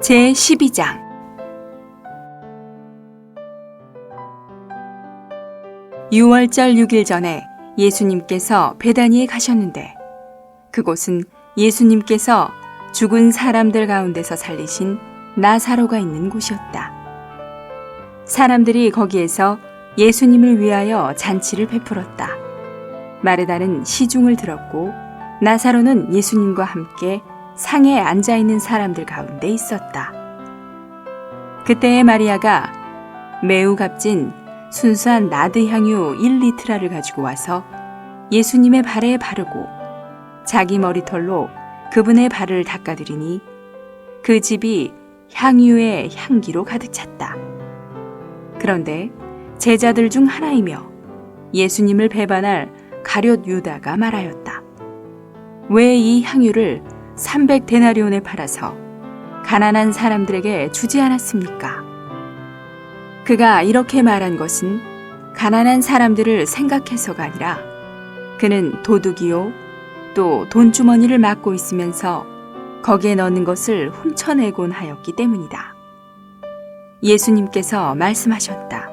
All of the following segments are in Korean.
제12장. 유월절 6일 전에 예수님께서 베다니에 가셨는데 그곳은 예수님께서 죽은 사람들 가운데서 살리신 나사로가 있는 곳이었다. 사람들이 거기에서 예수님을 위하여 잔치를 베풀었다. 마르다는 시중을 들었고 나사로는 예수님과 함께 상에 앉아있는 사람들 가운데 있었다. 그때에 마리아가 매우 값진 순수한 나드 향유 1리트라를 가지고 와서 예수님의 발에 바르고 자기 머리털로 그분의 발을 닦아드리니 그 집이 향유의 향기로 가득 찼다. 그런데 제자들 중 하나이며 예수님을 배반할 가룟 유다가 말하였다. 왜 이 향유를 300데나리온에 팔아서 가난한 사람들에게 주지 않았습니까? 그가 이렇게 말한 것은 가난한 사람들을 생각해서가 아니라 그는 도둑이요 또 돈주머니를 맡고 있으면서 거기에 넣는 것을 훔쳐내곤 하였기 때문이다. 예수님께서 말씀하셨다.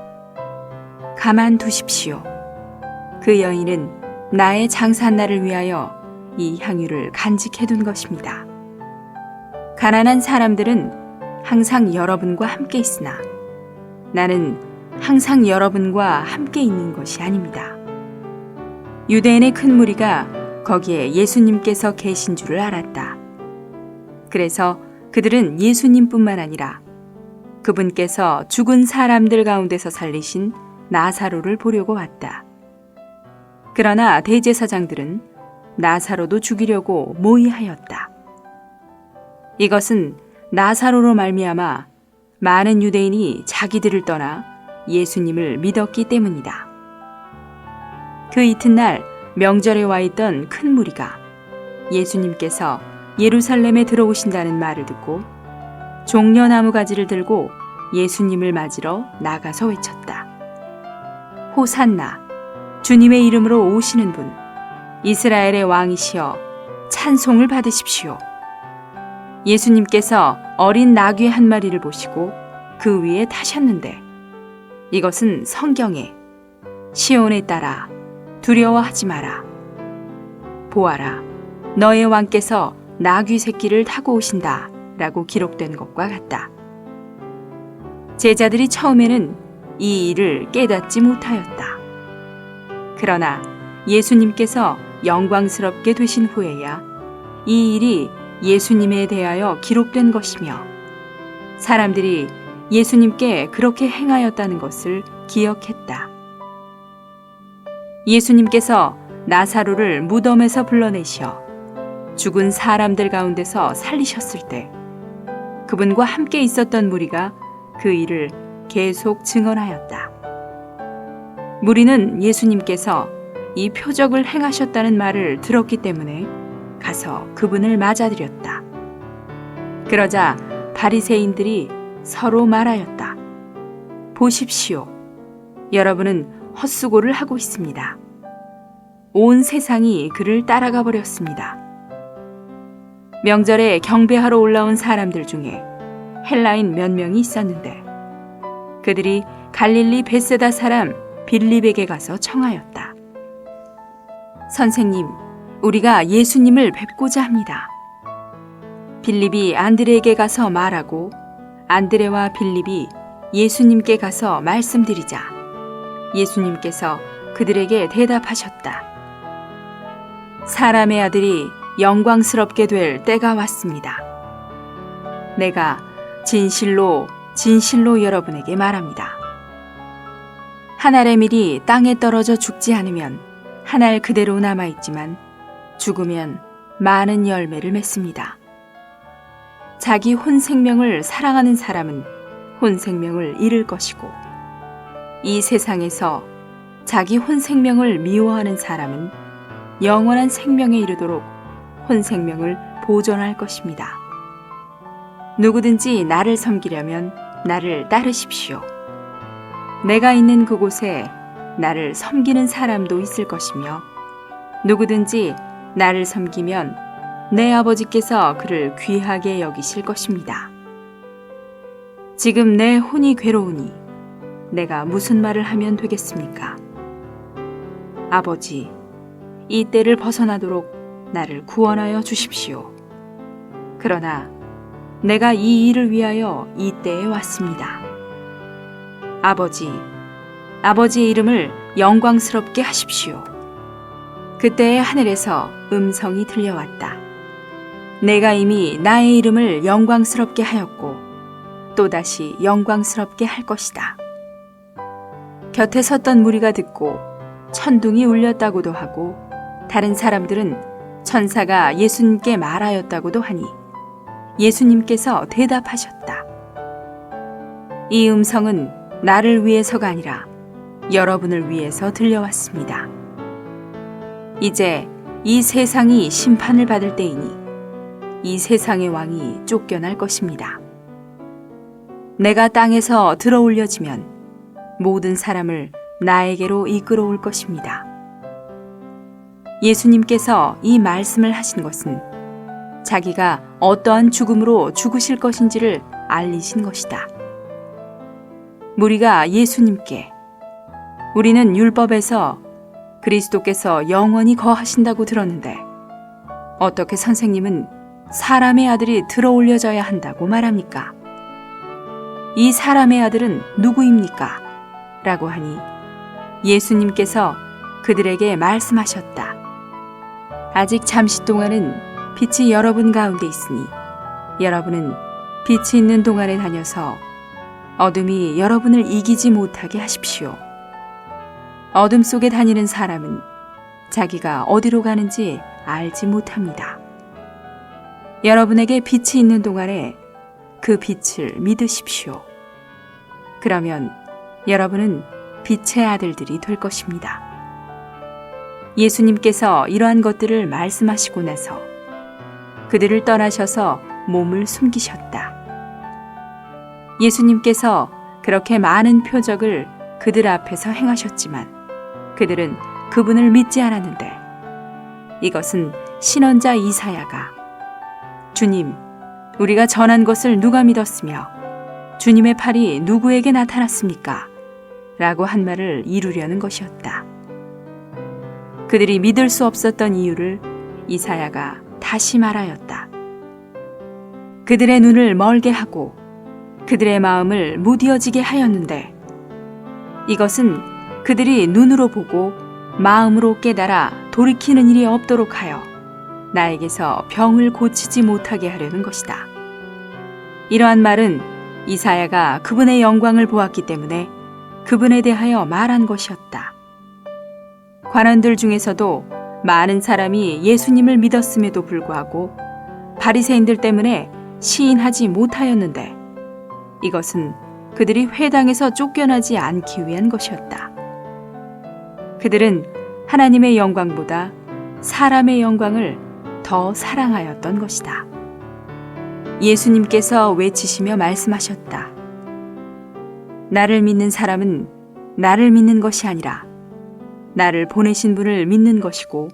가만두십시오. 그 여인은 나의 장사한 날을 위하여 이 향유를 간직해둔 것입니다. 가난한 사람들은 항상 여러분과 함께 있으나 나는 항상 여러분과 함께 있는 것이 아닙니다. 유대인의 큰 무리가 거기에 예수님께서 계신 줄을 알았다. 그래서 그들은 예수님뿐만 아니라 그분께서 죽은 사람들 가운데서 살리신 나사로를 보려고 왔다. 그러나 대제사장들은 나사로도 죽이려고 모의하였다. 이것은 나사로로 말미암아 많은 유대인이 자기들을 떠나 예수님을 믿었기 때문이다. 그 이튿날 명절에 와 있던 큰 무리가 예수님께서 예루살렘에 들어오신다는 말을 듣고 종려나무 가지를 들고 예수님을 맞으러 나가서 외쳤다. 호산나, 주님의 이름으로 오시는 분, 이스라엘의 왕이시여 찬송을 받으십시오. 예수님께서 어린 나귀 한 마리를 보시고 그 위에 타셨는데 이것은 성경에 시온에 따라 두려워하지 마라. 보아라, 너의 왕께서 나귀 새끼를 타고 오신다 라고 기록된 것과 같다. 제자들이 처음에는 이 일을 깨닫지 못하였다. 그러나 예수님께서 영광스럽게 되신 후에야 이 일이 예수님에 대하여 기록된 것이며 사람들이 예수님께 그렇게 행하였다는 것을 기억했다. 예수님께서 나사로를 무덤에서 불러내시어 죽은 사람들 가운데서 살리셨을 때 그분과 함께 있었던 무리가 그 일을 계속 증언하였다. 무리는 예수님께서 이 표적을 행하셨다는 말을 들었기 때문에 가서 그분을 맞아들였다. 그러자 바리새인들이 서로 말하였다. 보십시오. 여러분은 헛수고를 하고 있습니다. 온 세상이 그를 따라가 버렸습니다. 명절에 경배하러 올라온 사람들 중에 헬라인 몇 명이 있었는데 그들이 갈릴리 벳세다 사람 빌립에게 가서 청하였다. 선생님, 우리가 예수님을 뵙고자 합니다. 빌립이 안드레에게 가서 말하고 안드레와 빌립이 예수님께 가서 말씀드리자 예수님께서 그들에게 대답하셨다. 사람의 아들이 영광스럽게 될 때가 왔습니다. 내가 진실로 진실로 여러분에게 말합니다. 한 알의 밀이 땅에 떨어져 죽지 않으면 한 알 그대로 남아있지만 죽으면 많은 열매를 맺습니다. 자기 혼 생명을 사랑하는 사람은 혼 생명을 잃을 것이고 이 세상에서 자기 혼 생명을 미워하는 사람은 영원한 생명에 이르도록 혼 생명을 보존할 것입니다. 누구든지 나를 섬기려면 나를 따르십시오. 내가 있는 그곳에 나를 섬기는 사람도 있을 것이며 누구든지 나를 섬기면 내 아버지께서 그를 귀하게 여기실 것입니다. 지금 내 혼이 괴로우니 내가 무슨 말을 하면 되겠습니까? 아버지, 이 때를 벗어나도록 나를 구원하여 주십시오. 그러나 내가 이 일을 위하여 이 때에 왔습니다. 아버지, 아버지의 이름을 영광스럽게 하십시오. 그때에 하늘에서 음성이 들려왔다. 내가 이미 나의 이름을 영광스럽게 하였고 또다시 영광스럽게 할 것이다. 곁에 섰던 무리가 듣고 천둥이 울렸다고도 하고 다른 사람들은 천사가 예수님께 말하였다고도 하니 예수님께서 대답하셨다. 이 음성은 나를 위해서가 아니라 여러분을 위해서 들려왔습니다. 이제 이 세상이 심판을 받을 때이니 이 세상의 왕이 쫓겨날 것입니다. 내가 땅에서 들어 올려지면 모든 사람을 나에게로 이끌어올 것입니다. 예수님께서 이 말씀을 하신 것은 자기가 어떠한 죽음으로 죽으실 것인지를 알리신 것이다. 무리가 예수님께 우리는 율법에서 그리스도께서 영원히 거하신다고 들었는데 어떻게 선생님은 사람의 아들이 들어 올려져야 한다고 말합니까? 이 사람의 아들은 누구입니까? 라고 하니 예수님께서 그들에게 말씀하셨다. 아직 잠시 동안은 빛이 여러분 가운데 있으니 여러분은 빛이 있는 동안에 다녀서 어둠이 여러분을 이기지 못하게 하십시오. 어둠 속에 다니는 사람은 자기가 어디로 가는지 알지 못합니다. 여러분에게 빛이 있는 동안에 그 빛을 믿으십시오. 그러면 여러분은 빛의 아들들이 될 것입니다. 예수님께서 이러한 것들을 말씀하시고 나서 그들을 떠나셔서 몸을 숨기셨다. 예수님께서 그렇게 많은 표적을 그들 앞에서 행하셨지만 그들은 그분을 믿지 않았는데 이것은 신언자 이사야가 주님, 우리가 전한 것을 누가 믿었으며 주님의 팔이 누구에게 나타났습니까? 라고 한 말을 이루려는 것이었다. 그들이 믿을 수 없었던 이유를 이사야가 다시 말하였다. 그들의 눈을 멀게 하고 그들의 마음을 무디어지게 하였는데 이것은 그들이 눈으로 보고 마음으로 깨달아 돌이키는 일이 없도록 하여 나에게서 병을 고치지 못하게 하려는 것이다. 이러한 말은 이사야가 그분의 영광을 보았기 때문에 그분에 대하여 말한 것이었다. 관원들 중에서도 많은 사람이 예수님을 믿었음에도 불구하고 바리새인들 때문에 시인하지 못하였는데 이것은 그들이 회당에서 쫓겨나지 않기 위한 것이었다. 그들은 하나님의 영광보다 사람의 영광을 더 사랑하였던 것이다. 예수님께서 외치시며 말씀하셨다. 나를 믿는 사람은 나를 믿는 것이 아니라 나를 보내신 분을 믿는 것이고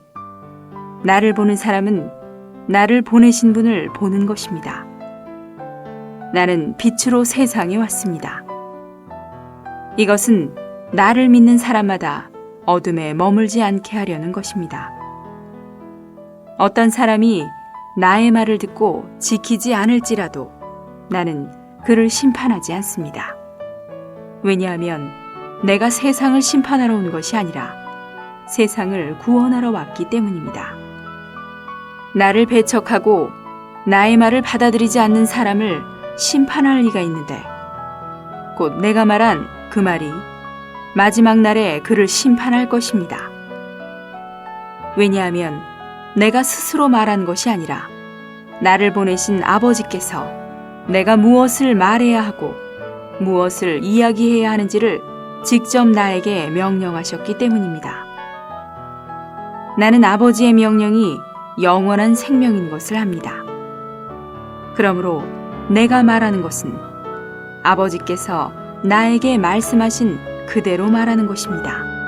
나를 보는 사람은 나를 보내신 분을 보는 것입니다. 나는 빛으로 세상에 왔습니다. 이것은 나를 믿는 사람마다 어둠에 머물지 않게 하려는 것입니다. 어떤 사람이 나의 말을 듣고 지키지 않을지라도 나는 그를 심판하지 않습니다. 왜냐하면 내가 세상을 심판하러 온 것이 아니라 세상을 구원하러 왔기 때문입니다. 나를 배척하고 나의 말을 받아들이지 않는 사람을 심판할 리가 있는데 곧 내가 말한 그 말이 마지막 날에 그를 심판할 것입니다. 왜냐하면 내가 스스로 말한 것이 아니라 나를 보내신 아버지께서 내가 무엇을 말해야 하고 무엇을 이야기해야 하는지를 직접 나에게 명령하셨기 때문입니다. 나는 아버지의 명령이 영원한 생명인 것을 압니다. 그러므로 내가 말하는 것은 아버지께서 나에게 말씀하신 그대로 말하는 것입니다.